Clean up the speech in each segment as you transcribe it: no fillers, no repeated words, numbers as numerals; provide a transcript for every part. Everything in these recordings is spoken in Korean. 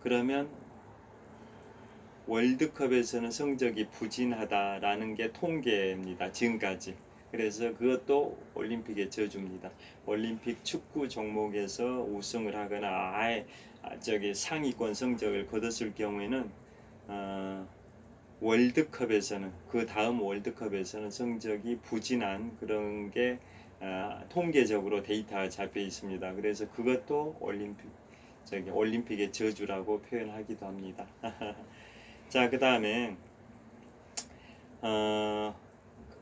그러면 월드컵에서는 성적이 부진하다라는 게 통계입니다. 지금까지. 그래서 그것도 올림픽의 저주입니다. 올림픽 축구 종목에서 우승을 하거나 아예 저기 상위권 성적을 거뒀을 경우에는 월드컵에서는 그 다음 월드컵에서는 성적이 부진한 그런 게 통계적으로 데이터가 잡혀 있습니다. 그래서 그것도 올림픽의 저주라고 표현하기도 합니다. 자, 그 다음에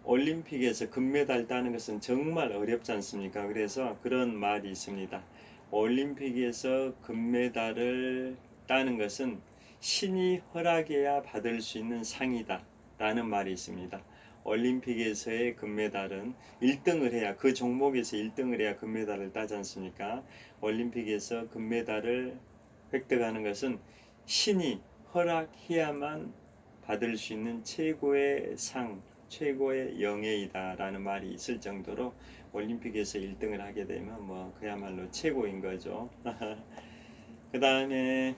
올림픽에서 금메달 따는 것은 정말 어렵지 않습니까? 그래서 그런 말이 있습니다. 올림픽에서 금메달을 따는 것은 신이 허락해야 받을 수 있는 상이다 라는 말이 있습니다. 올림픽에서의 금메달은 1등을 해야, 그 종목에서 1등을 해야 금메달을 따지 않습니까? 올림픽에서 금메달을 획득하는 것은 신이 허락해야만 받을 수 있는 최고의 상, 최고의 영예이다라는 말이 있을 정도로 올림픽에서 1등을 하게 되면 뭐 그야말로 최고인 거죠. 그 다음에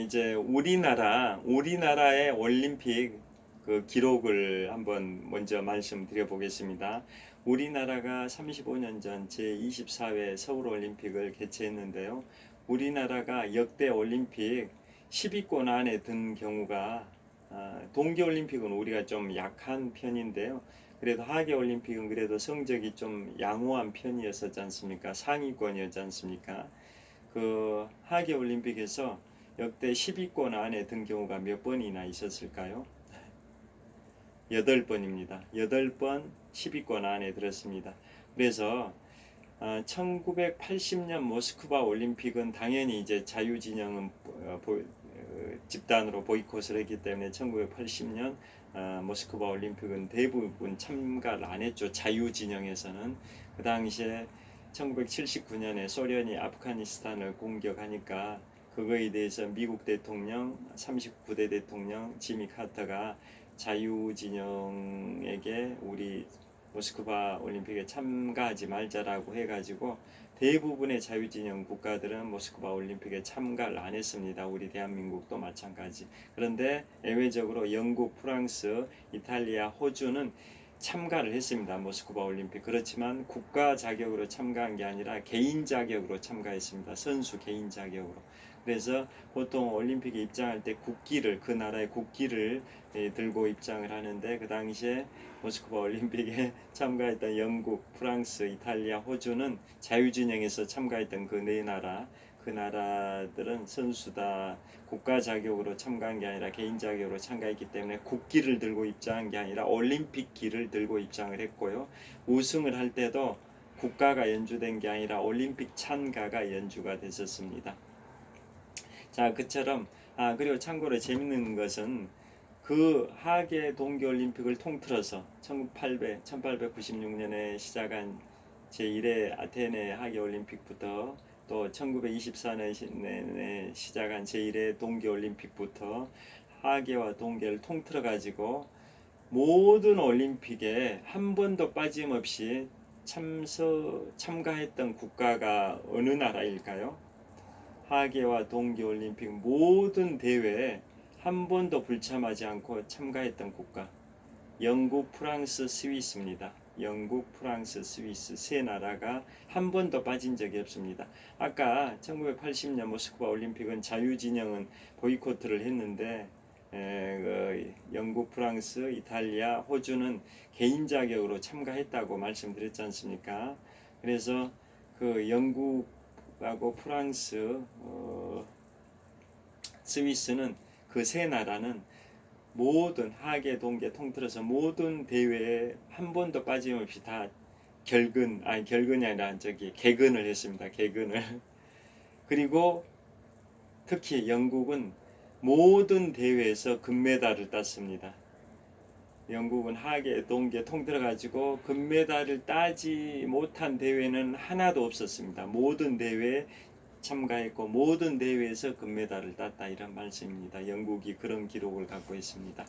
이제 우리나라의 올림픽 그 기록을 한번 먼저 말씀드려 보겠습니다. 우리나라가 35년 전 제24회 서울올림픽을 개최했는데요. 우리나라가 역대 올림픽 10위권 안에 든 경우가 동계올림픽은 우리가 좀 약한 편인데요. 그래도 하계올림픽은 그래도 성적이 좀 양호한 편이었었지 않습니까? 상위권이었지 않습니까? 그 하계올림픽에서 역대 10위권 안에 든 경우가 몇 번이나 있었을까요? 8번입니다. 8번 10위권 안에 들었습니다. 그래서 1980년 모스크바 올림픽은 당연히 이제 자유진영은 집단으로 보이콧을 했기 때문에 1980년 모스크바 올림픽은 대부분 참가를 안 했죠. 자유진영에서는. 그 당시에 1979년에 소련이 아프가니스탄을 공격하니까 그거에 대해서 미국 대통령 39대 대통령 지미 카터가 자유진영에게 우리 모스크바 올림픽에 참가하지 말자라고 해가지고 대부분의 자유진영 국가들은 모스크바 올림픽에 참가를 안 했습니다. 우리 대한민국도 마찬가지. 그런데 예외적으로 영국, 프랑스, 이탈리아, 호주는 참가를 했습니다. 모스크바 올림픽. 그렇지만 국가 자격으로 참가한 게 아니라 개인 자격으로 참가했습니다. 선수 개인 자격으로. 그래서 보통 올림픽에 입장할 때 그 나라의 국기를 들고 입장을 하는데, 그 당시에 모스크바 올림픽에 참가했던 영국, 프랑스, 이탈리아, 호주는 자유진영에서 참가했던 그 나라들은 선수다 국가 자격으로 참가한 게 아니라 개인 자격으로 참가했기 때문에 국기를 들고 입장한 게 아니라 올림픽 기를 들고 입장을 했고요. 우승을 할 때도 국가가 연주된 게 아니라 올림픽 찬가가 연주가 됐었습니다. 자, 그처럼 그리고 참고로 재밌는 것은 그 하계 동계올림픽을 통틀어서 1896년에 시작한 제1회 아테네 하계올림픽부터 또 1924년에 시작한 제1회 동계올림픽부터 하계와 동계를 통틀어 가지고 모든 올림픽에 한 번도 빠짐없이 참가했던 국가가 어느 나라일까요? 하계와 동계올림픽 모든 대회에 한 번도 불참하지 않고 참가했던 국가, 영국, 프랑스, 스위스입니다. 영국, 프랑스, 스위스 세 나라가 한 번도 빠진 적이 없습니다. 아까 1980년 모스크바 올림픽은 자유진영은 보이콧을 했는데 영국, 프랑스, 이탈리아, 호주는 개인 자격으로 참가했다고 말씀드렸지 않습니까? 그래서 그 영국하고 프랑스, 스위스는 그 세 나라는 모든 하계 동계 통틀어서 모든 대회에 한 번도 빠짐없이 다 결근이 아니라 개근을 했습니다. 개근을. 그리고 특히 영국은 모든 대회에서 금메달을 땄습니다. 영국은 하계 동계 통틀어 가지고 금메달을 따지 못한 대회는 하나도 없었습니다. 모든 대회에 참가했고 모든 대회에서 금메달을 땄다, 이런 말씀입니다. 영국이 그런 기록을 갖고 있습니다.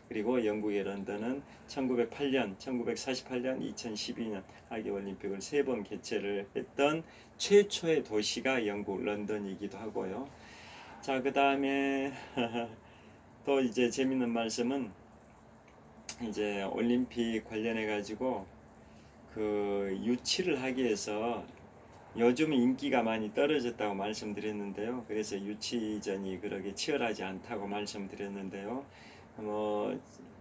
그리고 영국의 런던은 1908년, 1948년, 2012년 하계올림픽을 3번 개최를 했던 최초의 도시가 영국 런던이기도 하고요. 자, 그 다음에 또 이제 재밌는 말씀은 이제 올림픽 관련해 가지고 그 유치를 하기 위해서 요즘 인기가 많이 떨어졌다고 말씀드렸는데요. 그래서 유치전이 그렇게 치열하지 않다고 말씀드렸는데요.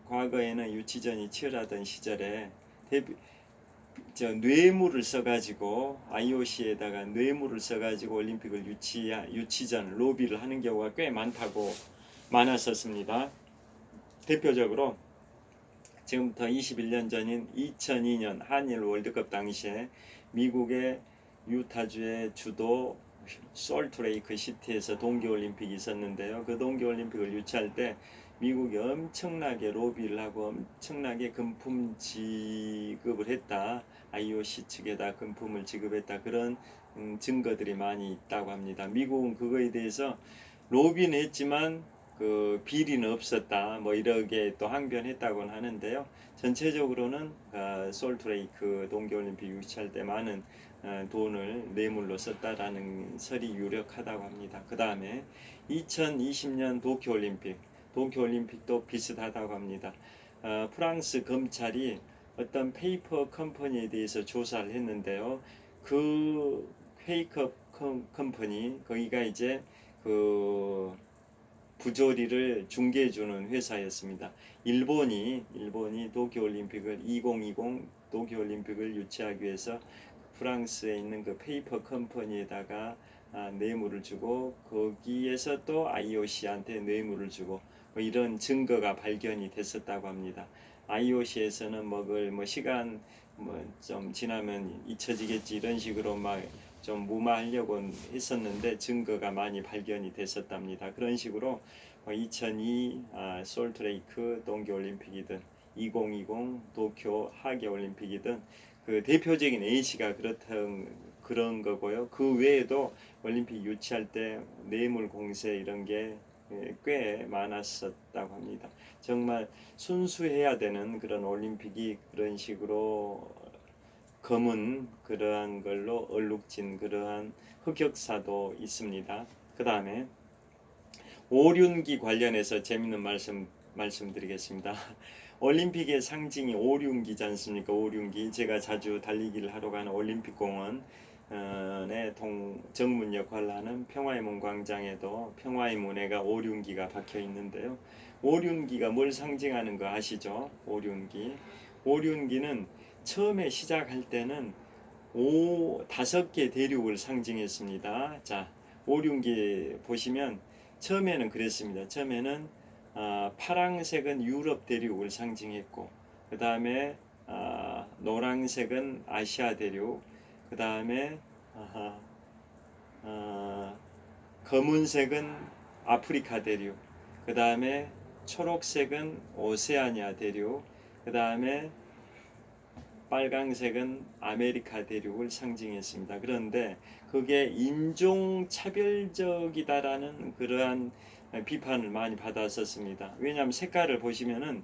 과거에는 유치전이 치열하던 시절에 뇌물을 써가지고 IOC에다가 뇌물을 써가지고 올림픽을 유치전 로비를 하는 경우가 꽤 많았었습니다. 대표적으로 지금부터 21년 전인 2002년 한일 월드컵 당시에 미국의 유타주의 주도 솔트레이크 시티에서 동계올림픽이 있었는데요. 그 동계올림픽을 유치할 때 미국이 엄청나게 로비를 하고 엄청나게 금품 지급을 했다. IOC 측에다 금품을 지급했다. 그런 증거들이 많이 있다고 합니다. 미국은 그거에 대해서 로비는 했지만 그 비리는 없었다. 뭐 이렇게 또 항변했다고는 하는데요. 전체적으로는 솔트레이크 동계올림픽 유치할 때 많은 돈을 뇌물로 썼다라는 설이 유력하다고 합니다. 그 다음에 2020년 도쿄올림픽도 비슷하다고 합니다. 프랑스 검찰이 어떤 페이퍼 컴퍼니에 대해서 조사를 했는데요. 그 페이커 컴퍼니 거기가 이제 그 부조리를 중개해주는 회사였습니다. 일본이 도쿄올림픽을 2020 도쿄올림픽을 유치하기 위해서 프랑스에 있는 그 페이퍼 컴퍼니에다가 뇌물을 주고 거기에서 또 IOC한테 뇌물을 주고 뭐 이런 증거가 발견이 됐었다고 합니다. IOC에서는 시간 좀 지나면 잊혀지겠지 이런 식으로 막 좀 무마하려고 했었는데 증거가 많이 발견이 됐었답니다. 그런 식으로 2002 솔트레이크 동계올림픽이든 2020 도쿄 하계올림픽이든 그 대표적인 A씨가 그런 거고요. 그 외에도 올림픽 유치할 때 뇌물 공세 이런 게 꽤 많았었다고 합니다. 정말 순수해야 되는 그런 올림픽이 그런 식으로 검은 그러한 걸로 얼룩진 그러한 흑역사도 있습니다. 그 다음에 오륜기 관련해서 재밌는 말씀드리겠습니다. 올림픽의 상징이 오륜기지 않습니까? 오륜기. 제가 자주 달리기를 하러 가는 올림픽공원의 정문 역할을 하는 평화의 문 광장에도 평화의 문에가 오륜기가 박혀 있는데요. 오륜기가 뭘 상징하는 거 아시죠? 오륜기는 처음에 시작할 때는 5개 대륙을 상징했습니다. 자, 오륜기 보시면 처음에는 그랬습니다. 처음에는 파랑색은 유럽 대륙을 상징했고, 그 다음에 노란색은 아시아 대륙, 그 다음에 검은색은 아프리카 대륙, 그 다음에 초록색은 오세아니아 대륙, 그 다음에 빨강색은 아메리카 대륙을 상징했습니다. 그런데 그게 인종차별적이다라는 그러한 비판을 많이 받았었습니다. 왜냐하면 색깔을 보시면은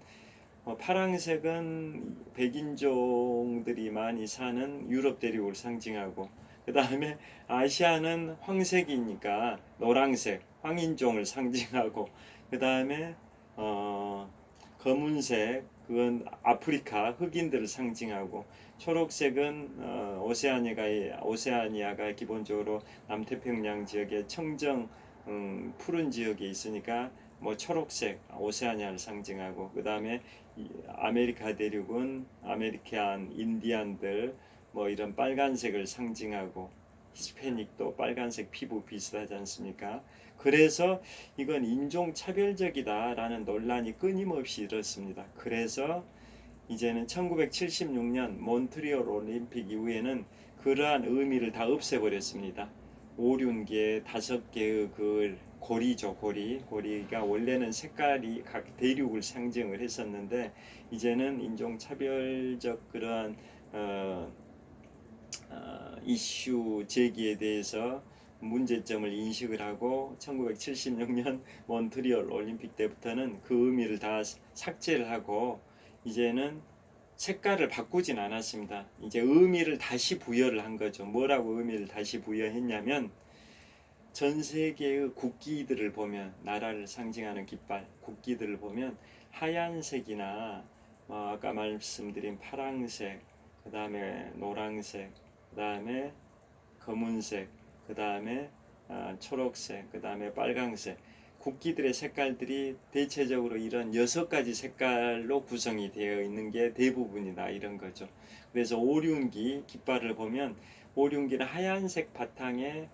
파랑색은 백인종들이 많이 사는 유럽 대륙을 상징하고, 그 다음에 아시아는 황색이니까 노란색 황인종을 상징하고, 그 다음에 검은색 그건 아프리카 흑인들을 상징하고, 초록색은 오세아니아가 기본적으로 남태평양 지역의 청정 푸른 지역에 있으니까 초록색 오세아니아를 상징하고, 그 다음에 아메리카 대륙은 아메리칸 인디안들 이런 빨간색을 상징하고, 히스패닉도 빨간색 피부 비슷하지 않습니까? 그래서 이건 인종차별적이다라는 논란이 끊임없이 일었습니다. 그래서 이제는 1976년 몬트리올 올림픽 이후에는 그러한 의미를 다 없애버렸습니다. 오륜계 5개의 그 고리죠. 고리가 원래는 색깔이 각 대륙을 상징을 했었는데, 이제는 인종차별적 그러한 이슈 제기에 대해서 문제점을 인식을 하고 1976년 몬트리올 올림픽 때부터는 그 의미를 다 삭제를 하고 이제는 색깔을 바꾸진 않았습니다. 이제 의미를 다시 부여를 한 거죠. 뭐라고 의미를 다시 부여했냐면 전 세계의 국기들을 보면 나라를 상징하는 깃발, 국기들을 보면 하얀색이나 아까 말씀드린 파랑색, 그 다음에 노란색, 그 다음에 검은색, 그 다음에 초록색, 그 다음에 빨강색 국기들의 색깔들이 대체적으로 이런 6가지 색깔로 구성이 되어 있는 게 대부분이다 이런 거죠. 그래서 오륜기 깃발을 보면 오륜기는 하얀색 바탕에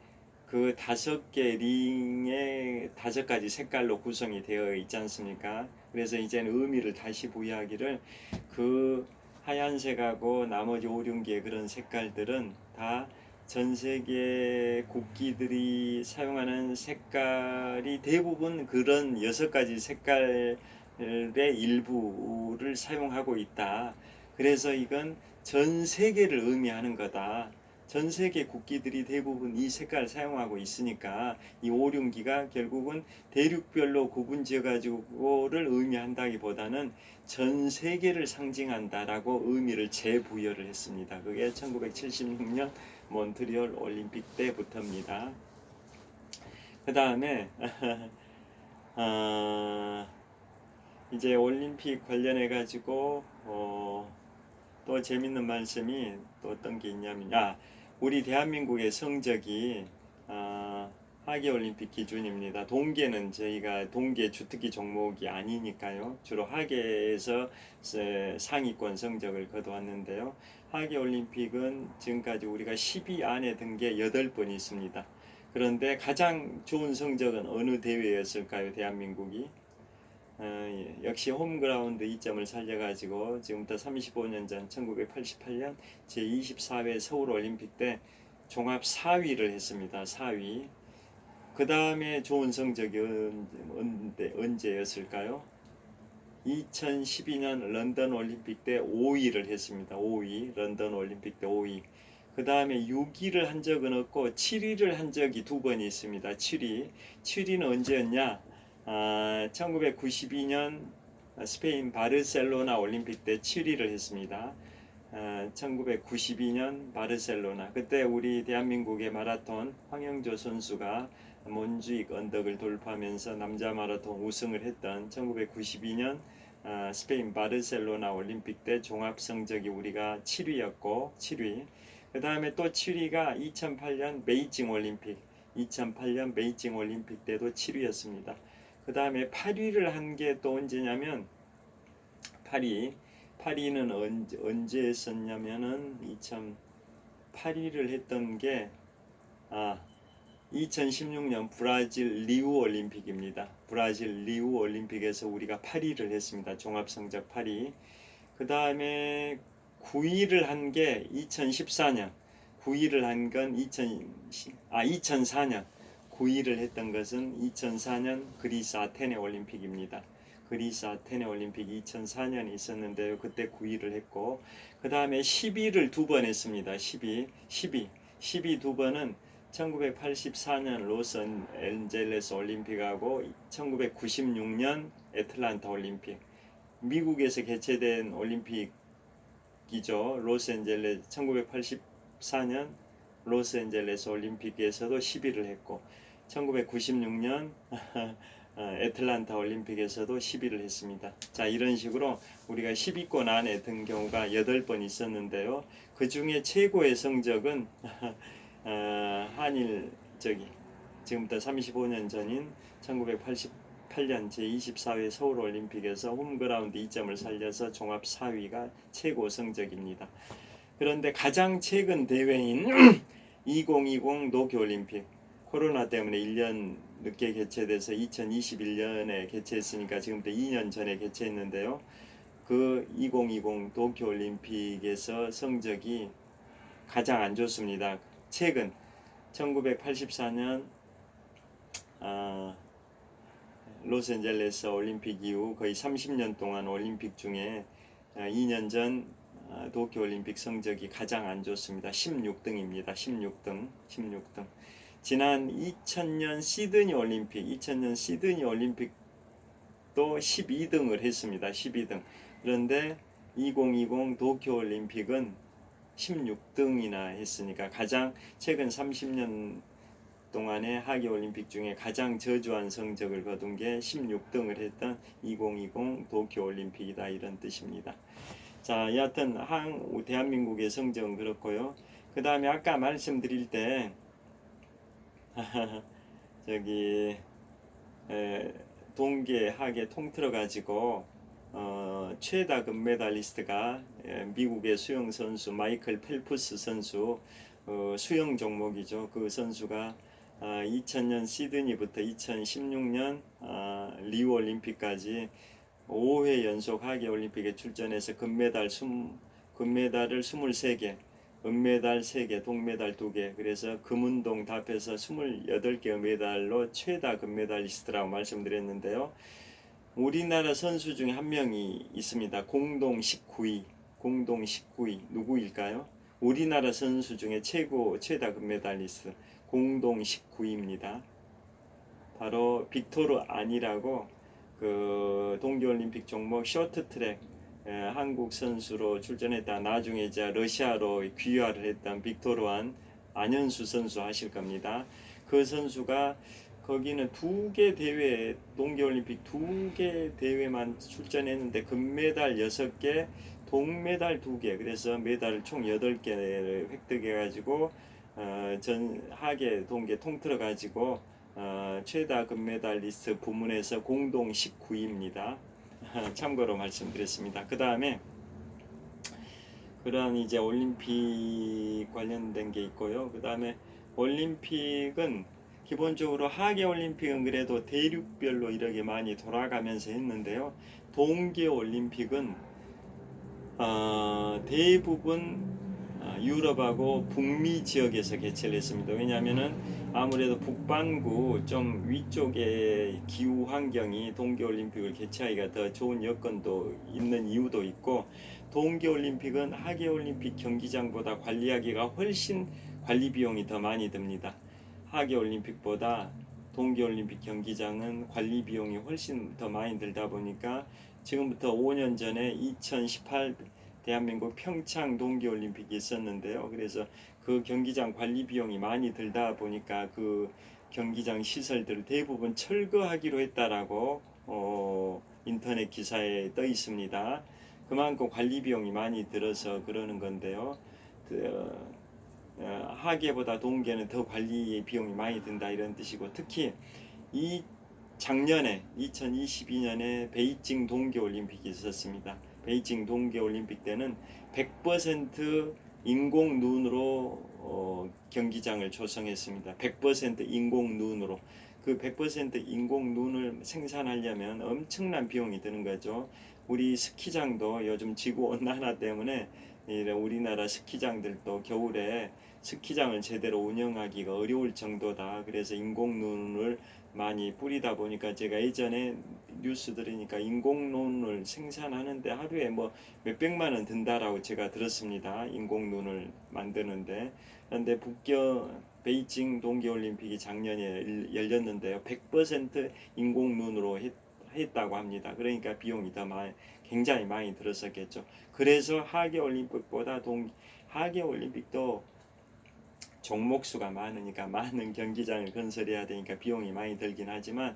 그 5개 링의 5가지 색깔로 구성이 되어 있지 않습니까? 그래서 이제는 의미를 다시 부여하기를 그 하얀색하고 나머지 오륜기의 그런 색깔들은 다 전 세계 국기들이 사용하는 색깔이 대부분 그런 6가지 색깔의 일부를 사용하고 있다. 그래서 이건 전 세계를 의미하는 거다. 전 세계 국기들이 대부분 이 색깔을 사용하고 있으니까 이 오륜기가 결국은 대륙별로 구분지어 가지고를 의미한다기보다는 전 세계를 상징한다라고 의미를 재부여를 했습니다. 그게 1976년 몬트리올 올림픽 때부터입니다. 그 다음에 이제 올림픽 관련해 가지고 또 재밌는 말씀이 또 어떤 게 있냐면 우리 대한민국의 성적이 하계올림픽 기준입니다. 동계는 저희가 동계 주특기 종목이 아니니까요. 주로 하계에서 상위권 성적을 거둬왔는데요. 하계올림픽은 지금까지 우리가 10위 안에 든 게 8번 있습니다. 그런데 가장 좋은 성적은 어느 대회였을까요? 대한민국이? 역시 홈그라운드 이점을 살려가지고 지금부터 35년 전 1988년 제24회 서울올림픽 때 종합 4위를 했습니다. 4위. 그 다음에 좋은 성적이 언제였을까요? 2012년 런던 올림픽 때 5위를 했습니다. 5위. 런던 올림픽 때 5위. 그 다음에 6위를 한 적은 없고 7위를 한 적이 2번이 있습니다. 7위. 7위는 언제였냐? 1992년 스페인 바르셀로나 올림픽 때 7위를 했습니다. 1992년 바르셀로나 그때 우리 대한민국의 마라톤 황영조 선수가 몬주익 언덕을 돌파하면서 남자 마라톤 우승을 했던 1992년 스페인 바르셀로나 올림픽 때 종합 성적이 우리가 7위였고 7위. 그 다음에 또 7위가 2008년 베이징 올림픽 2008년 베이징 올림픽 때도 7위였습니다. 그 다음에 8위를 한 게 또 언제냐면 8위는 언제 했었냐면은 2008위를 했던 게 2016년 브라질 리우 올림픽입니다. 브라질 리우 올림픽에서 우리가 8위를 했습니다. 종합성적 8위. 그 다음에 9위를 한 게 2014년. 9위를 한 건 2004년. 9위를 했던 것은 2004년 그리스 아테네 올림픽입니다. 그리스 아테네 올림픽 2004년이 있었는데요. 그때 9위를 했고 그 다음에 10위를 2번 했습니다. 10위 2번은 1984년 로스앤젤레스 올림픽하고 1996년 애틀란타 올림픽 미국에서 개최된 올림픽이죠. 로스앤젤레스 1984년 로스앤젤레스 올림픽에서도 10위를 했고 1996년 애틀란타 올림픽에서도 10위를 했습니다. 자, 이런 식으로 우리가 10위권 안에 든 경우가 8번 있었는데요. 그 중에 최고의 성적은 한일 지금부터 35년 전인 1988년 제24회 서울올림픽에서 홈그라운드 2점을 살려서 종합 4위가 최고 성적입니다. 그런데 가장 최근 대회인 2020 도쿄올림픽 코로나 때문에 1년 늦게 개최돼서 2021년에 개최했으니까 지금부터 2년 전에 개최했는데요. 그 2020 도쿄올림픽에서 성적이 가장 안 좋습니다. 최근 1984년 로스앤젤레스 올림픽 이후 거의 30년 동안 올림픽 중에 2년 전 도쿄올림픽 성적이 가장 안 좋습니다. 16등입니다. 16등. 지난 2000년 시드니 올림픽도 12등을 했습니다. 12등. 그런데 2020 도쿄 올림픽은 16등이나 했으니까 가장 최근 30년 동안의 하계 올림픽 중에 가장 저조한 성적을 거둔 게 16등을 했던 2020 도쿄 올림픽이다, 이런 뜻입니다. 자, 여하튼 대한민국의 성적은 그렇고요. 그 다음에 아까 말씀드릴 때 저기 동계 하계 통틀어 가지고 최다 금메달리스트가 미국의 수영 선수 마이클 펠프스 선수, 수영 종목이죠. 그 선수가 2000년 시드니부터 2016년 리우 올림픽까지 5회 연속 하계 올림픽에 출전해서 금메달을 23개, 은메달 3개, 동메달 2개, 그래서 금은동 답해서 28개의 메달로 최다 금메달리스트라고 말씀드렸는데요. 우리나라 선수 중에 한 명이 있습니다. 공동 19위. 누구일까요? 우리나라 선수 중에 최다 금메달리스트 공동 19위입니다. 바로 빅토르 안이라고 그 동계올림픽 종목 쇼트트랙 한국 선수로 출전했다. 나중에 이제 러시아로 귀화를 했던 빅토르 안현수 선수 아실 겁니다. 그 선수가 거기는 2개 대회, 동계올림픽 2개 대회만 출전했는데 금메달 6개, 동메달 2개, 그래서 메달을 총 8개를 획득해가지고 전 하계 동계 통틀어 가지고 최다 금메달리스트 부문에서 공동 19위입니다. 참고로 말씀드렸습니다. 그 다음에 그런 이제 올림픽 관련된 게 있고요. 그 다음에 올림픽은 기본적으로 하계 올림픽은 그래도 대륙별로 이렇게 많이 돌아가면서 했는데요. 동계 올림픽은 대부분 유럽하고 북미 지역에서 개최를 했습니다. 왜냐하면은 아무래도 북반구 좀 위쪽의 기후 환경이 동계올림픽을 개최하기가 더 좋은 여건도 있는 이유도 있고, 동계올림픽은 하계올림픽 경기장보다 관리하기가 훨씬 관리 비용이 더 많이 듭니다. 하계올림픽보다 동계올림픽 경기장은 관리 비용이 훨씬 더 많이 들다 보니까 지금부터 5년 전에 2018 대한민국 평창 동계올림픽이 있었는데요. 그래서 그 경기장 관리 비용이 많이 들다 보니까 그 경기장 시설들을 대부분 철거하기로 했다라고 인터넷 기사에 떠 있습니다. 그만큼 관리 비용이 많이 들어서 그러는 건데요. 하계보다 동계는 더 관리 비용이 많이 든다, 이런 뜻이고, 특히 이 작년에 2022년에 베이징 동계올림픽이 있었습니다. 베이징 동계올림픽 때는 100% 인공 눈으로 경기장을 조성했습니다. 100% 인공 눈으로. 그 100% 인공 눈을 생산하려면 엄청난 비용이 드는 거죠. 우리 스키장도 요즘 지구 온난화 때문에 우리나라 스키장들도 겨울에 스키장을 제대로 운영하기가 어려울 정도다. 그래서 인공 눈을 많이 뿌리다 보니까 제가 예전에 뉴스 들으니까 인공눈을 생산하는데 하루에 뭐 몇백만 원 든다라고 제가 들었습니다. 인공눈을 만드는데. 그런데 베이징 동계올림픽이 작년에 열렸는데요. 100% 인공눈으로 했다고 합니다. 그러니까 비용이 굉장히 많이 들었었겠죠. 그래서 하계올림픽보다 하계올림픽도 종목수가 많으니까 많은 경기장을 건설해야 되니까 비용이 많이 들긴 하지만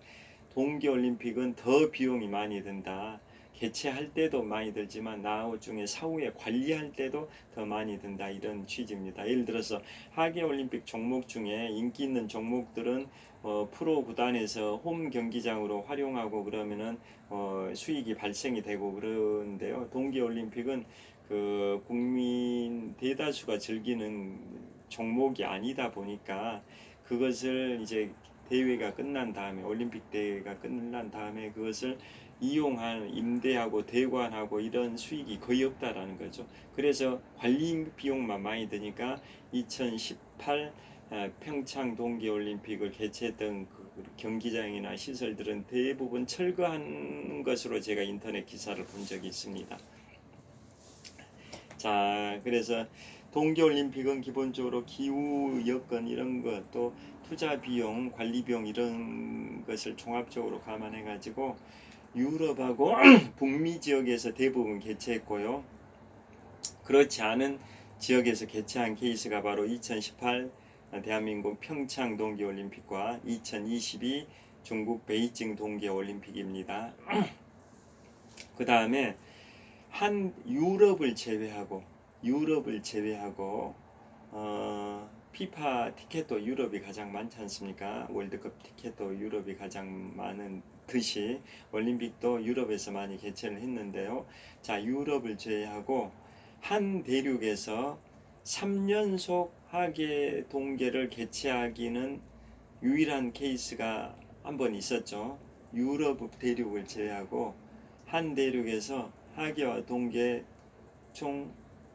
동계올림픽은 더 비용이 많이 든다. 개최할 때도 많이 들지만 나중에 사후에 관리할 때도 더 많이 든다, 이런 취지입니다. 예를 들어서 하계올림픽 종목 중에 인기 있는 종목들은 프로 구단에서 홈 경기장으로 활용하고 그러면은 수익이 발생이 되고 그러는데요. 동계올림픽은 그 국민 대다수가 즐기는 종목이 아니다 보니까 그것을 이제 대회가 끝난 다음에, 올림픽 대회가 끝난 다음에 그것을 임대하고 대관하고 이런 수익이 거의 없다라는 거죠. 그래서 관리 비용만 많이 드니까 2018 평창 동계올림픽을 개최했던 그 경기장이나 시설들은 대부분 철거한 것으로 제가 인터넷 기사를 본 적이 있습니다. 자, 그래서 동계올림픽은 기본적으로 기후 여건 이런 것, 또 투자 비용, 관리 비용 이런 것을 종합적으로 감안해 가지고 유럽하고 북미 지역에서 대부분 개최했고요. 그렇지 않은 지역에서 개최한 케이스가 바로 2018 대한민국 평창 동계올림픽과 2022 중국 베이징 동계올림픽입니다. 그 다음에 한 유럽을 제외하고 피파 티켓도 유럽이 가장 많지 않습니까? 월드컵 티켓도 유럽이 가장 많은 듯이 올림픽도 유럽에서 많이 개최를 했는데요. 자, 유럽을 제외하고 한 대륙에서 3연속 하계 동계를 개최하기는 유일한 케이스가 한 번 있었죠. 유럽 대륙을 제외하고 한 대륙에서 하계와 동계 총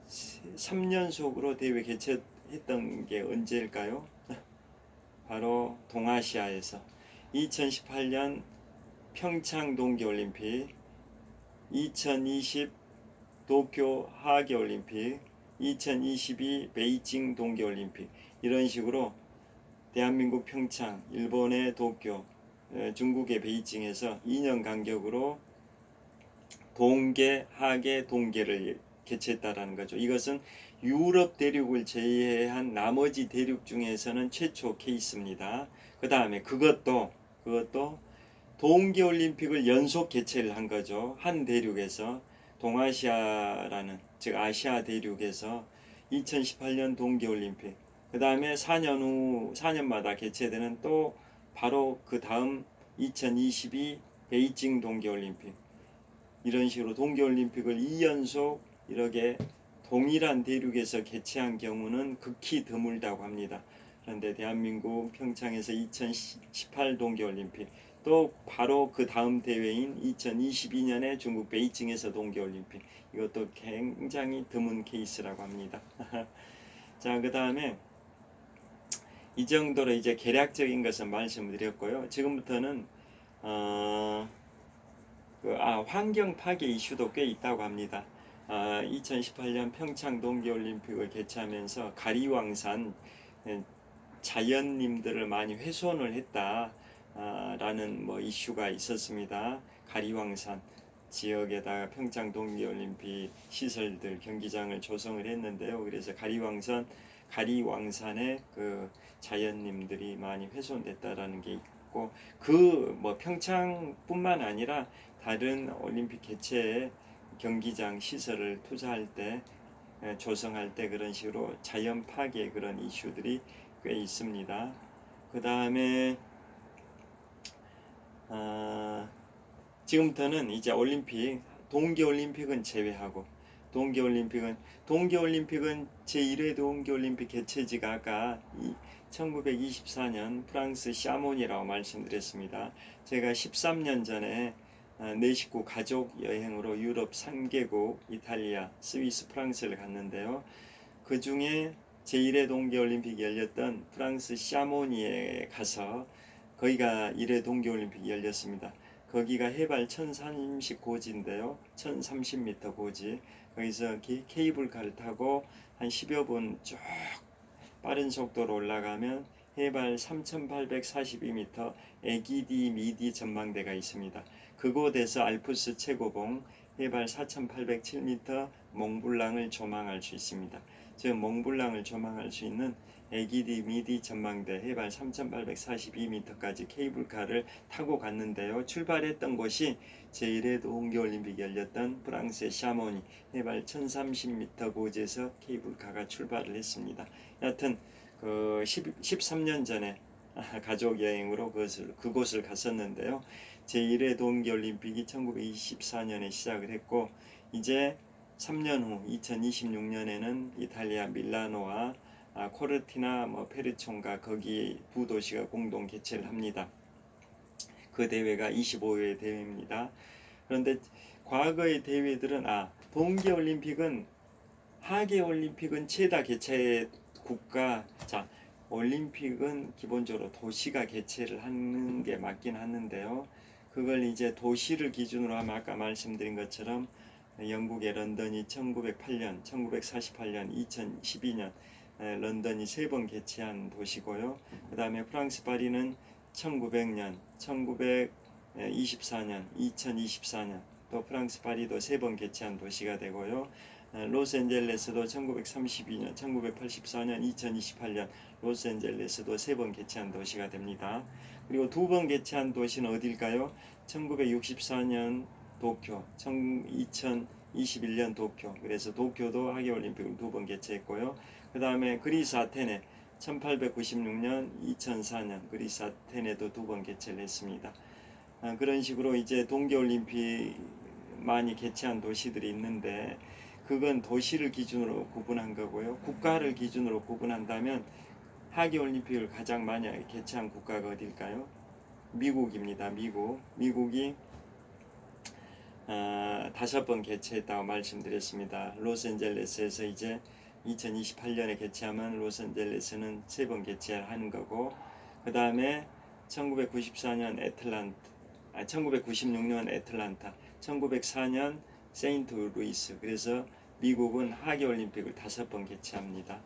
3연속으로 대회 개최했던 게 언제일까요? 바로 동아시아에서 2018년 평창 동계올림픽, 2020 도쿄 하계올림픽, 2022 베이징 동계올림픽 이런 식으로 대한민국 평창, 일본의 도쿄, 중국의 베이징에서 2년 간격으로 동계, 하계, 동계를 개최했다라는 거죠. 이것은 유럽 대륙을 제외한 나머지 대륙 중에서는 최초 케이스입니다. 그 다음에 그것도 동계올림픽을 연속 개최를 한 거죠. 한 대륙에서 동아시아라는 즉 아시아 대륙에서 2018년 동계올림픽 그 다음에 4년마다 개최되는 또 바로 그 다음 2022 베이징 동계올림픽 이런 식으로 동계올림픽을 2연속 이렇게 동일한 대륙에서 개최한 경우는 극히 드물다고 합니다. 그런데 대한민국 평창에서 2018 동계올림픽 또 바로 그 다음 대회인 2022년에 중국 베이징에서 동계올림픽 이것도 굉장히 드문 케이스라고 합니다. 자, 그 다음에 이 정도로 이제 개략적인 것은 말씀을 드렸고요. 지금부터는 환경 파괴 이슈도 꽤 있다고 합니다. 2018년 평창 동계올림픽을 개최하면서 가리왕산 자연님들을 많이 훼손을 했다라는 이슈가 있었습니다. 가리왕산 지역에다가 평창 동계올림픽 시설들 경기장을 조성을 했는데요. 그래서 가리왕산의 그 자연님들이 많이 훼손됐다라는 게 있고 평창뿐만 아니라 다른 올림픽 개최 경기장 시설을 투자할 때 조성할 때 그런 식으로 자연 파괴 그런 이슈들이 꽤 있습니다. 그 다음에 지금부터는 이제 올림픽 동계올림픽은 제외하고 동계올림픽은 제1회 동계올림픽 개최지가 아까 1924년 프랑스 샤몬이라고 말씀드렸습니다. 제가 13년 전에 내 식구 가족 여행으로 유럽 3개국 이탈리아, 스위스, 프랑스를 갔는데요. 그 중에 제1회 동계올림픽이 열렸던 프랑스 샤모니에 가서 거기가 1회 동계올림픽이 열렸습니다. 거기가 해발 1030고지인데요. 1030m 고지. 거기서 케이블카를 타고 한 10여 분 쭉 빠른 속도로 올라가면 해발 3842m 애기디 미디 전망대가 있습니다. 그곳에서 알프스 최고봉 해발 4807m 몽블랑을 조망할 수 있습니다. 즉 몽블랑을 조망할 수 있는 애기디 미디 전망대 해발 3842m까지 케이블카를 타고 갔는데요. 출발했던 곳이 제1회 동계올림픽이 열렸던 프랑스의 샤모니 해발 1030m 고지에서 케이블카가 출발을 했습니다. 여하튼 13년 전에 가족 여행으로 그곳을 갔었는데요. 제1회 동계올림픽이 1924년에 시작을 했고 이제 3년 후 2026년에는 이탈리아 밀라노와 코르티나 페르촌과 거기 부도시가 공동 개최를 합니다. 그 대회가 25회 대회입니다. 그런데 과거의 대회들은 동계올림픽은 하계올림픽은 최다 개최 국가 올림픽은 기본적으로 도시가 개최를 하는 게 맞긴 하는데요. 그걸 이제 도시를 기준으로 하면 아까 말씀드린 것처럼 영국의 런던이 1908년, 1948년, 2012년 런던이 3번 개최한 도시고요. 그 다음에 프랑스 파리는 1900년, 1924년, 2024년 또 프랑스 파리도 3번 개최한 도시가 되고요. 로스앤젤레스도 1932년, 1984년, 2028년 로스앤젤레스도 3번 개최한 도시가 됩니다. 그리고 2번 개최한 도시는 어딜까요? 1964년 도쿄, 2021년 도쿄. 그래서 도쿄도 하계올림픽을 2번 개최했고요. 그 다음에 그리스 아테네 1896년, 2004년 그리스 아테네도 2번 개최를 했습니다. 그런 식으로 이제 동계올림픽 많이 개최한 도시들이 있는데 그건 도시를 기준으로 구분한 거고요. 국가를 기준으로 구분한다면 하계올림픽을 가장 많이 개최한 국가가 어딜까요? 미국입니다. 미국이 5번 개최했다고 말씀드렸습니다. 로스앤젤레스에서 이제 2028년에 개최하면 로스앤젤레스는 3번 개최하는 거고, 그 다음에 1996년 애틀란타, 1904년 세인트루이스. 그래서 미국은 하계올림픽을 5번 개최합니다.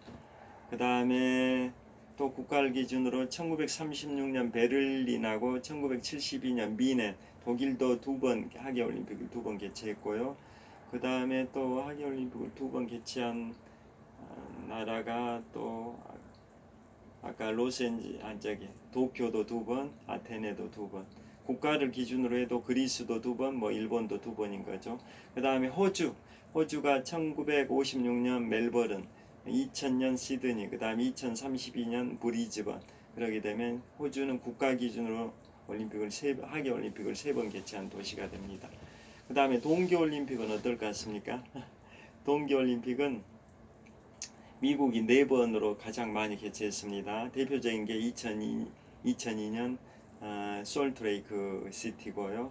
그 다음에 또 국가를 기준으로 1936년 베를린하고 1972년 미넨, 독일도 2번 하계올림픽을 2번 개최했고요. 그 다음에 또 하계올림픽을 2번 개최한 나라가 또 아까 도쿄도 2번, 아테네도 2번. 국가를 기준으로 해도 그리스도 2번, 뭐 일본도 2번인 거죠. 그 다음에 호주가 1956년 멜버른, 2000년 시드니, 그 다음 2032년 브리즈번. 그러게 되면 호주는 국가 기준으로 하계올림픽을 3번 개최한 도시가 됩니다. 그 다음에 동계올림픽은 어떨 것 같습니까? 동계올림픽은 미국이 4번으로 가장 많이 개최했습니다. 대표적인 게 2002년 솔트레이크 시티고요.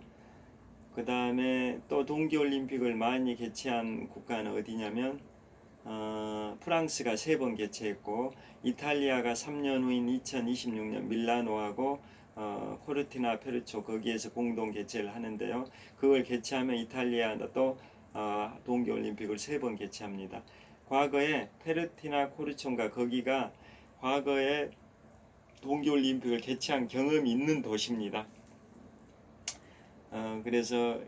그 다음에 또 동계올림픽을 많이 개최한 국가는 어디냐면 프랑스가 3번 개최했고, 이탈리아가 3년 후인 2026년 밀라노하고 코르티나 페르초 거기에서 공동 개최를 하는데요. 그걸 개최하면 이탈리아도 동계올림픽을 3번 개최합니다. 과거에 페르티나 코르촌가 거기가 과거에 동계올림픽을 개최한 경험이 있는 도시입니다. 그래서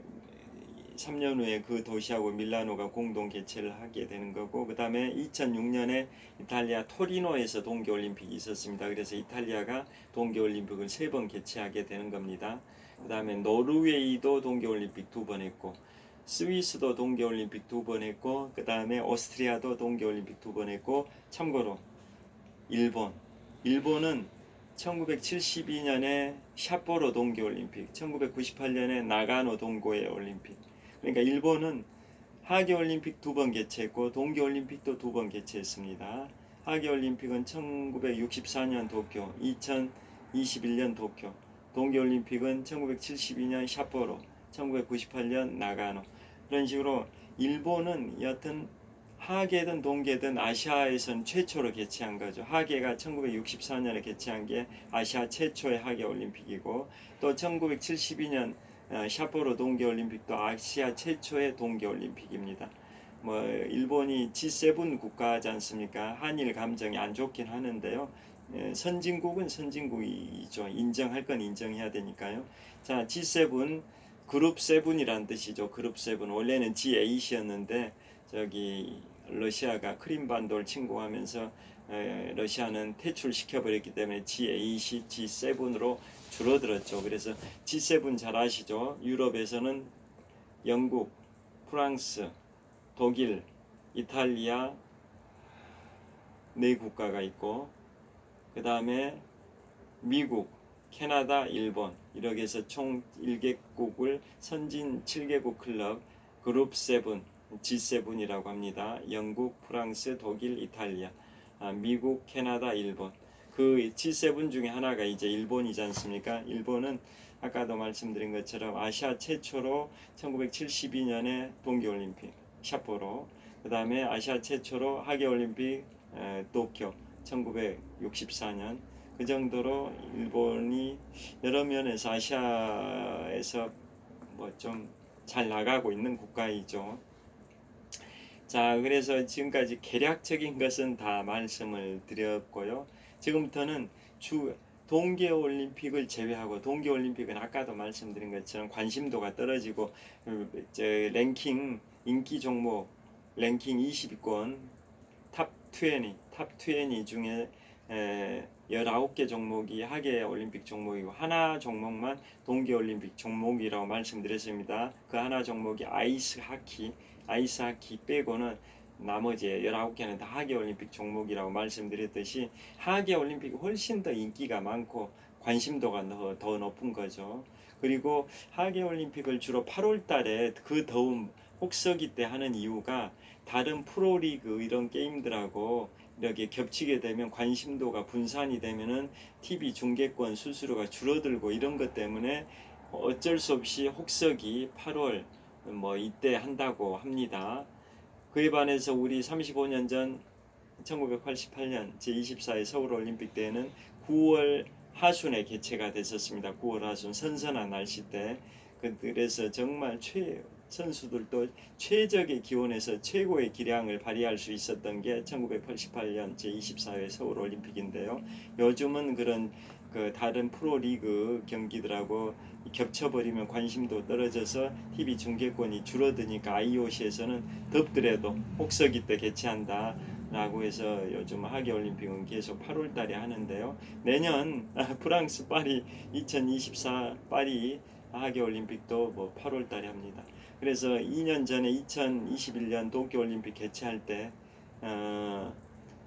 3년 후에 그 도시하고 밀라노가 공동 개최를 하게 되는 거고, 그 다음에 2006년에 이탈리아 토리노에서 동계올림픽이 있었습니다. 그래서 이탈리아가 동계올림픽을 3번 개최하게 되는 겁니다. 그 다음에 노르웨이도 동계올림픽 2번 했고, 스위스도 동계올림픽 2번 했고, 그 다음에 오스트리아도 동계올림픽 2번 했고, 참고로 일본은 1972년에 삿포로 동계올림픽, 1998년에 나가노 동고에 올림픽. 그러니까 일본은 하계올림픽 2번 개최했고 동계올림픽도 2번 개최했습니다. 하계올림픽은 1964년 도쿄, 2021년 도쿄, 동계올림픽은 1972년 삿포로, 1998년 나가노. 그런 식으로 일본은 여튼 하계든 동계든 아시아에선 최초로 개최한 거죠. 하계가 1964년에 개최한 게 아시아 최초의 하계올림픽이고, 또 1972년 삿포로 동계올림픽도 아시아 최초의 동계올림픽입니다. 뭐 일본이 G7 국가지 않습니까? 한일 감정이 안 좋긴 하는데요. 선진국은 선진국이죠. 인정할 건 인정해야 되니까요. 자, G7 그룹 7이란 뜻이죠. 그룹 7. 원래는 G8이었는데 저기 러시아가 크림반도를 침공하면서 러시아는 퇴출시켜버렸기 때문에 G8이 G7으로 줄어들었죠. 그래서 G7 잘 아시죠? 유럽에서는 영국, 프랑스, 독일, 이탈리아 4국가가 있고, 그 다음에 미국, 캐나다, 일본 이렇게 해서 총 1개국을 선진 7개국 클럽 그룹 7, G7이라고 합니다. 영국, 프랑스, 독일, 이탈리아, 미국, 캐나다, 일본. 그 G7 중에 하나가 이제 일본이지 않습니까? 일본은 아까도 말씀드린 것처럼 아시아 최초로 1972년에 동계올림픽 삿포로, 그 다음에 아시아 최초로 하계올림픽 도쿄 1964년. 그 정도로 일본이 여러 면에서 아시아에서 뭐 좀 잘 나가고 있는 국가이죠. 자, 그래서 지금까지 개략적인 것은 다 말씀을 드렸고요. 지금부터는 주 동계올림픽을 제외하고, 동계올림픽은 아까도 말씀드린 것처럼 관심도가 떨어지고 랭킹 인기 종목 랭킹 20위권 탑20 중에 19개 종목이 하계 올림픽 종목이고 하나 종목만 동계 올림픽 종목이라고 말씀드렸습니다. 그 하나 종목이 아이스하키 빼고는 나머지 19개는 다 하계 올림픽 종목이라고 말씀드렸듯이 하계 올림픽이 훨씬 더 인기가 많고 관심도가 더 높은 거죠. 그리고 하계 올림픽을 주로 8월 달에 그 더운 혹서기 때 하는 이유가 다른 프로리그 이런 게임들하고 이렇게 겹치게 되면 관심도가 분산이 되면은 TV 중계권 수수료가 줄어들고 이런 것 때문에 어쩔 수 없이 혹서기 8월 뭐 이때 한다고 합니다. 그에 반해서 우리 35년 전 1988년 제24회 서울올림픽 때에는 9월 하순에 개최가 됐었습니다. 9월 하순 선선한 날씨 때. 그래서 정말 선수들도 최적의 기온에서 최고의 기량을 발휘할 수 있었던 게 1988년 제24회 서울올림픽인데요. 요즘은 그런 다른 프로리그 경기들하고 겹쳐버리면 관심도 떨어져서 TV 중계권이 줄어드니까 IOC에서는 덥더라도 혹서기 때 개최한다 라고 해서 요즘 하계올림픽은 계속 8월 달에 하는데요. 내년 프랑스 파리 2024 파리 하계올림픽도 뭐 8월 달에 합니다. 그래서 2년 전에 2021년 도쿄올림픽 개최할 때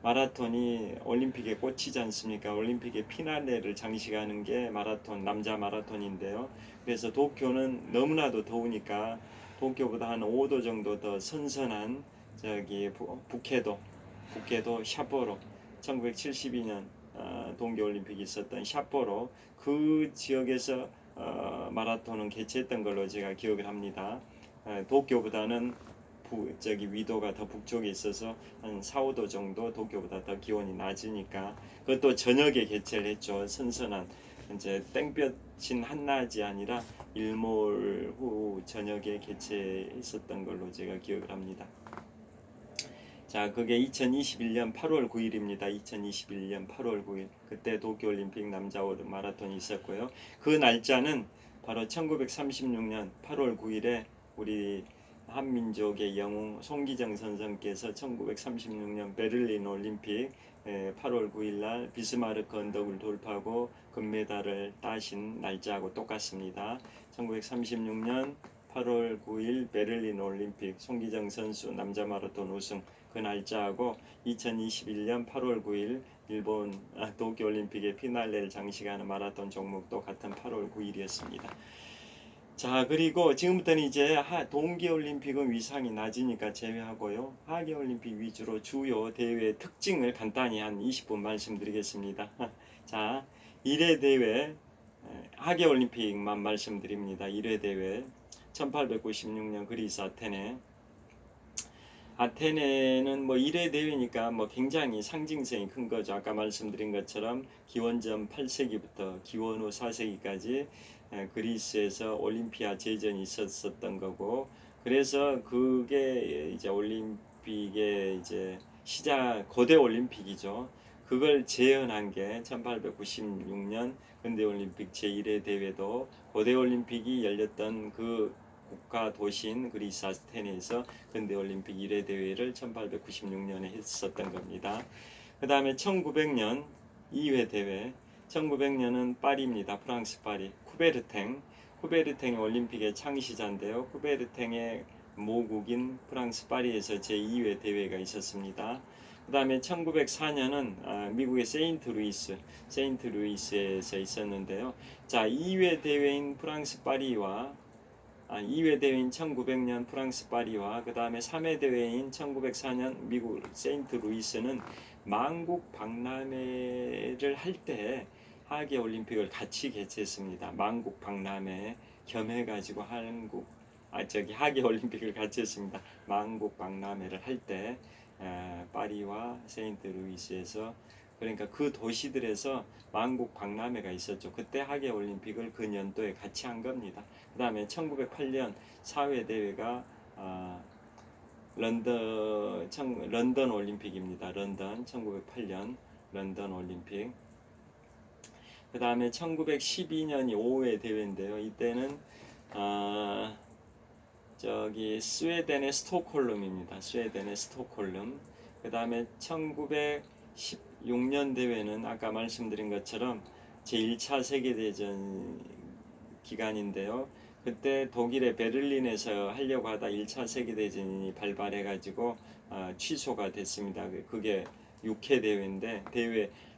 마라톤이 올림픽에 꽂히지 않습니까? 올림픽의 피날레를 장식하는 게 마라톤, 남자 마라톤인데요. 그래서 도쿄는 너무나도 더우니까 도쿄보다 한 5도 정도 더 선선한 저기 북해도 삿포로 1972년 동계올림픽이 있었던 삿포로 그 지역에서 마라톤은 개최했던 걸로 제가 기억을 합니다. 도쿄보다는 위도가 더 북쪽에 있어서 한 4, 5도 정도 도쿄보다 더 기온이 낮으니까 그것도 저녁에 개최를 했죠. 선선한 이제 땡볕인 한낮이 아니라 일몰 후 저녁에 개최했었던 걸로 제가 기억을 합니다. 자, 그게 2021년 8월 9일입니다. 2021년 8월 9일 그때 도쿄올림픽 남자 마라톤이 있었고요. 그 날짜는 바로 1936년 8월 9일에 우리 한민족의 영웅 송기정 선생께서 1936년 베를린 올림픽 8월 9일 날 비스마르크 언덕을 돌파하고 금메달을 따신 날짜하고 똑같습니다. 1936년 8월 9일 베를린 올림픽 송기정 선수 남자 마라톤 우승 그 날짜하고 2021년 8월 9일 일본 도쿄올림픽의 피날레를 장식하는 마라톤 종목도 같은 8월 9일이었습니다. 자, 그리고 지금부터는 이제 동계올림픽은 위상이 낮으니까 제외하고요. 하계올림픽 위주로 주요 대회 특징을 간단히 한 20분 말씀드리겠습니다. 자, 1회 대회 하계올림픽만 말씀드립니다. 1회 대회 1896년 그리스 아테네는 뭐 1회 대회니까 뭐 굉장히 상징성이 큰 거죠. 아까 말씀드린 것처럼 기원전 8세기부터 기원 후 4세기까지 그리스에서 올림피아 제전이 있었던 거고, 그래서 그게 이제 올림픽의 이제 고대 올림픽이죠. 그걸 재현한 게 1896년 근대올림픽 제1회 대회도 고대 올림픽이 열렸던 그 국가 도시인 그리스 아테네에서 근대올림픽 1회 대회를 1896년에 했었던 겁니다. 그 다음에 1900년 2회 대회, 1900년은 파리입니다. 프랑스 파리. 쿠베르탱이 올림픽의 창시자인데요. 쿠베르탱의 모국인 프랑스 파리에서 제2회 대회가 있었습니다. 그 다음에 1904년은 미국의 세인트루이스에서 있었는데요. 자, 2회 대회인 프랑스 파리와 2회 대회인 1900년 프랑스 파리와 그 다음에 3회 대회인 1904년 미국 세인트루이스는 만국 박람회를 할 때 하계 올림픽을 같이 개최했습니다. 만국 박람회 겸해가지고 하계 올림픽을 같이 했습니다. 만국 박람회를 할 때 파리와 세인트루이스에서, 그러니까 그 도시들에서 만국 박람회가 있었죠. 그때 하계 올림픽을 그 년도에 같이 한 겁니다. 그 다음에 1908년 4회 대회가 런던 올림픽입니다. 런던 1908년 런던 올림픽. 그 다음에 1912년이 5회 대회인데요. 이때는 저기 스웨덴의 스톡홀름입니다. 스웨덴의 스톡홀름. 그 다음에 1916년 대회는 아까 말씀드린 것처럼 제1차 세계대전 기간인데요. 그때 독일의 베를린에서 하려고 하다 1차 세계대전이 발발해가지고 취소가 됐습니다. 그게 6회 대회인데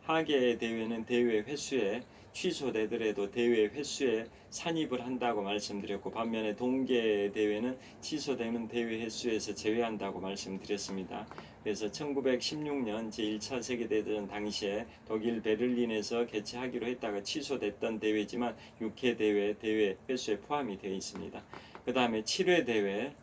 하계 대회는 대회 횟수에 취소되더라도 대회 횟수에 산입을 한다고 말씀드렸고, 반면에 동계 대회는 취소되는 대회 횟수에서 제외한다고 말씀드렸습니다. 그래서 1916년 제1차 세계대전 당시에 독일 베를린에서 개최하기로 했다가 취소됐던 대회지만 6회 대회 횟수에 포함이 되어 있습니다. 그 다음에 7회 대회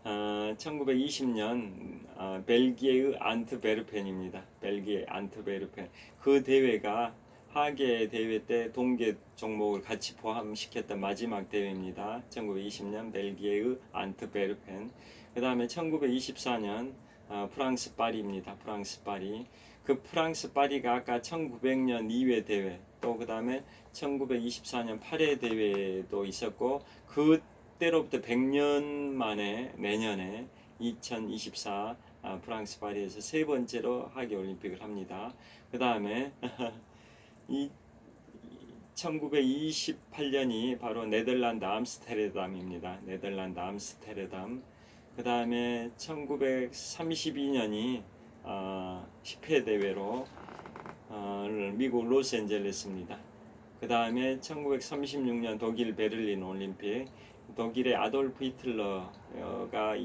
1920년 벨기에의 안트베르펜입니다. 벨기에 안트베르펜. 그 대회가 하계 대회 때 동계 종목을 같이 포함시켰던 마지막 대회입니다. 1920년 벨기에의 안트베르펜. 그 다음에 1924년 프랑스 파리입니다. 프랑스 파리. 그 프랑스 파리가 아까 1900년 2회 대회, 또 그 다음에 1924년 8회 대회도 있었고, 그때로부터 100년 만에 내년에 2024 프랑스 파리에서 세 번째로 하계 올림픽을 합니다. 그 다음에 1928년이 바로 네덜란드 암스테르담입니다. 네덜란드 암스테르담. 그 다음에 1932년이 10회 대회로 미국 로스앤젤레스입니다. 그 다음에 1936년 독일 베를린 올림픽. 독일의 아돌프 히틀러가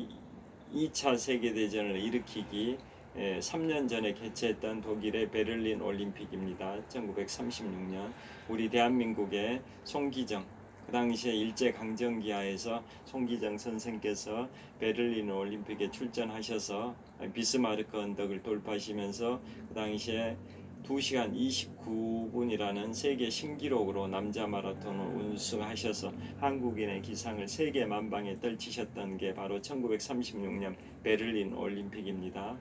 2차 세계대전을 일으키기 3년 전에 개최했던 독일의 베를린 올림픽입니다. 1936년 우리 대한민국의 송기정, 그 당시에 일제강점기하에서 송기정 선생께서 베를린 올림픽에 출전하셔서 비스마르크 언덕을 돌파하시면서 그 당시에 2시간 29분이라는 세계 신기록으로 남자 마라톤을 우승하셔서 한국인의 기상을 세계 만방에 떨치셨던 게 바로 1936년 베를린 올림픽입니다.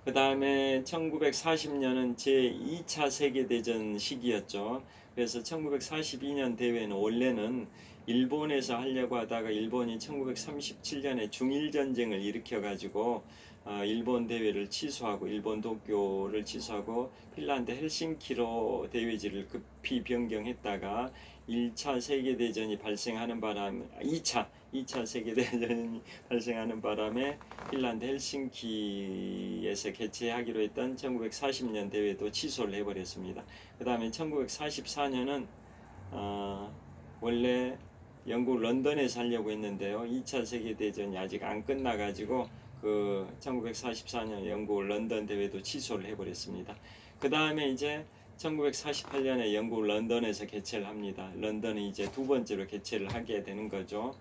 그 다음에 1940년은 제2차 세계대전 시기였죠. 그래서 1942년 대회는 원래는 일본에서 하려고 하다가 일본이 1937년에 중일전쟁을 일으켜가지고 일본 대회를 취소하고, 일본 도쿄를 취소하고 핀란드 헬싱키로 대회지를 급히 변경했다가 1차 세계대전이 발생하는 바람에 2차 세계대전이 발생하는 바람에 핀란드 헬싱키에서 개최하기로 했던 1940년 대회도 취소를 해버렸습니다. 그 다음에 1944년은 원래 영국 런던에서 하려고 했는데요. 2차 세계대전이 아직 안 끝나가지고 그 1944년 영국 런던 대회도 취소를 해버렸습니다. 그 다음에 이제 1948년에 영국 런던에서 개최를 합니다. 런던이 이제 두 번째로 개최를 하게 되는 거죠.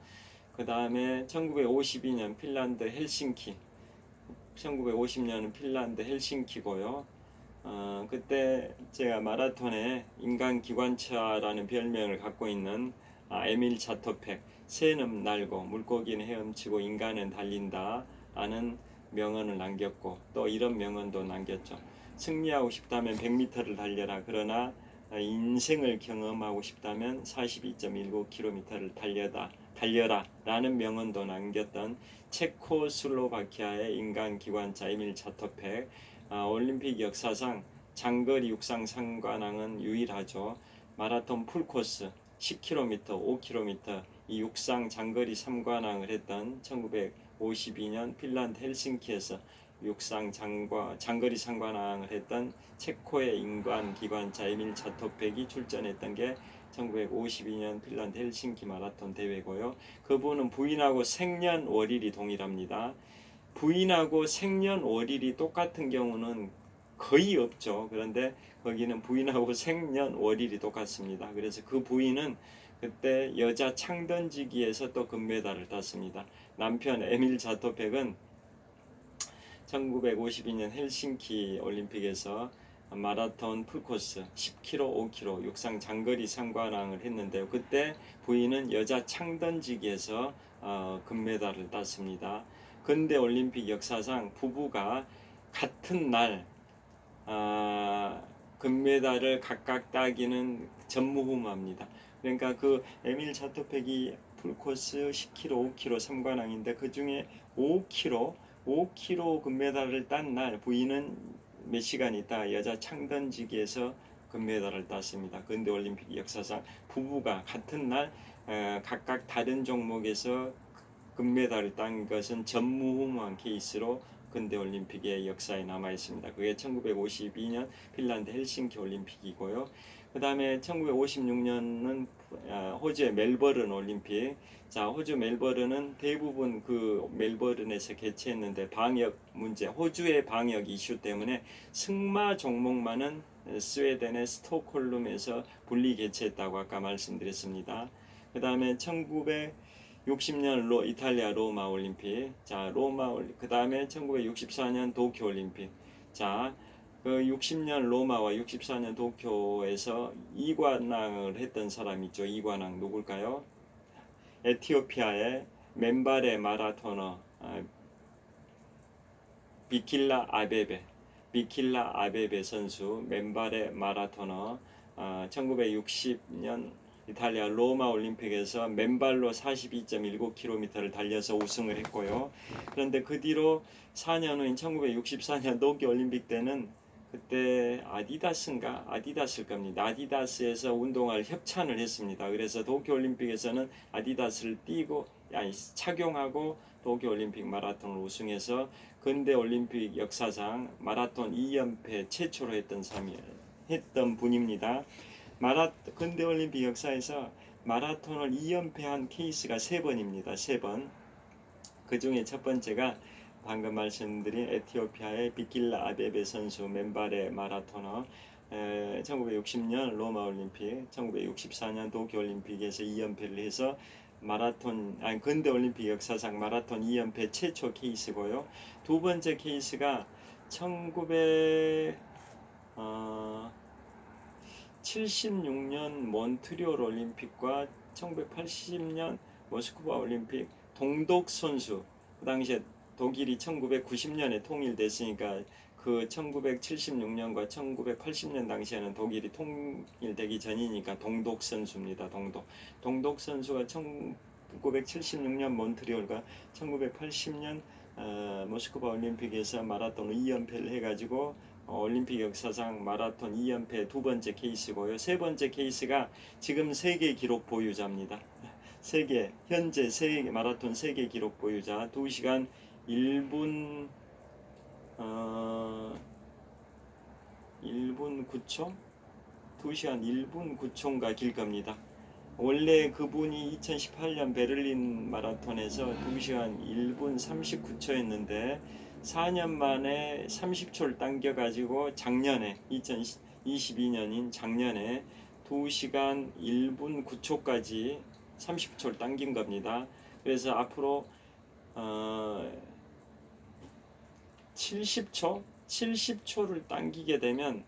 그 다음에 1952년 핀란드 헬싱키, 1950년은 핀란드 헬싱키고요. 그때 제가 마라톤의 인간기관차라는 별명을 갖고 있는 에밀 자토펙, 새는 날고 물고기는 헤엄치고 인간은 달린다 라는 명언을 남겼고, 또 이런 명언도 남겼죠. 승리하고 싶다면 100m를 달려라. 그러나 인생을 경험하고 싶다면 42.19km를 달려라 라는 명언도 남겼던 체코슬로바키아의 인간기관차 에밀 자토펙. 올림픽 역사상 장거리 육상 상관왕은 유일하죠. 마라톤 풀코스 10km, 5km 이 육상 장거리 3관왕을 했던 1952년 핀란드 헬싱키에서 육상 장거리 3관왕을 했던 체코의 인간기관차 에밀 자토펙이 출전했던 게 1952년 핀란드 헬싱키 마라톤 대회고요. 그분은 부인하고 생년월일이 동일합니다. 부인하고 생년월일이 똑같은 경우는 거의 없죠. 그런데 거기는 부인하고 생년월일이 똑같습니다. 그래서 그 부인은 그때 여자 창던지기에서 또 금메달을 땄습니다. 남편 에밀 자토펙은 1952년 헬싱키 올림픽에서 마라톤 풀코스 10km, 5km 육상 장거리 상관왕을 했는데요. 그때 부인은 여자 창던지기에서 금메달을 땄습니다. 근대 올림픽 역사상 부부가 같은 날 금메달을 각각 따기는 전무후무합니다. 그러니까 그 에밀 자토팩이 풀코스 10km, 5km 3관왕인데 그 중에 5km 금메달을 딴 날 부인은 몇 시간 있다 여자 창던지기에서 금메달을 땄습니다. 근대 올림픽 역사상 부부가 같은 날 각각 다른 종목에서 금메달을 딴 것은 전무후무한 케이스로 근대 올림픽의 역사에 남아 있습니다. 그게 1952년 핀란드 헬싱키 올림픽이고요. 그 다음에 1956년은 호주의 멜버른 올림픽. 자, 호주 멜버른은 대부분 그 멜버른에서 개최했는데 방역 문제, 호주의 방역 이슈 때문에 승마 종목만은 스웨덴의 스톡홀름에서 분리 개최했다고 아까 말씀드렸습니다. 그 다음에 1960년 이탈리아 로마 올림픽. 자, 그 다음에 1964년 도쿄 올림픽. 자, 그 60년 로마와 64년 도쿄에서 이관왕을 했던 사람 있죠. 이관왕 누굴까요? 에티오피아의 맨발의 마라토너 비킬라 아베베 선수 맨발의 마라토너 1960년 이탈리아 로마 올림픽에서 맨발로 42.19km를 달려서 우승을 했고요. 그런데 그 뒤로 4년 후인 1964년 도쿄 올림픽 때는 그때 아디다스일 겁니다. 아디다스에서 운동화를 협찬을 했습니다. 그래서 도쿄 올림픽에서는 아디다스를 착용하고 도쿄 올림픽 마라톤을 우승해서 근대 올림픽 역사상 마라톤 2연패 최초로 했던 분입니다. 근대 올림픽 역사에서 마라톤을 2연패한 케이스가 3번입니다. 3번. 그 중에 첫 번째가 방금 말씀드린 에티오피아의 비킬라 아베베 선수 맨발의 마라토너 1960년 로마 올림픽, 1964년 도쿄 올림픽에서 2연패를 해서 근대 올림픽 역사상 마라톤 2연패 최초 케이스고요. 두 번째 케이스가 1976년 몬트리올 올림픽과 1980년 모스크바 올림픽 동독 선수. 그 당시에 독일이 1990년에 통일됐으니까 그 1976년과 1980년 당시에는 독일이 통일되기 전이니까 동독 선수입니다. 동독 선수가 1976년 몬트리올과 1980년 모스크바 올림픽에서 마라톤 2연패를 해가지고 올림픽 역사상 마라톤 2연패 두 번째 케이스고요. 세 번째 케이스가 지금 세계 기록 보유자입니다. 현재 마라톤 세계 기록 보유자 2시간 1분 9초? 2시간 1분 9초인가 길 겁니다. 원래 그분이 2018년 베를린 마라톤에서 2시간 1분 39초였는데 4년 만에 30초를 당겨가지고 작년에 2022년인 작년에 2시간 1분 9초까지 30초를 당긴 겁니다. 그래서 앞으로 70초를 당기게 되면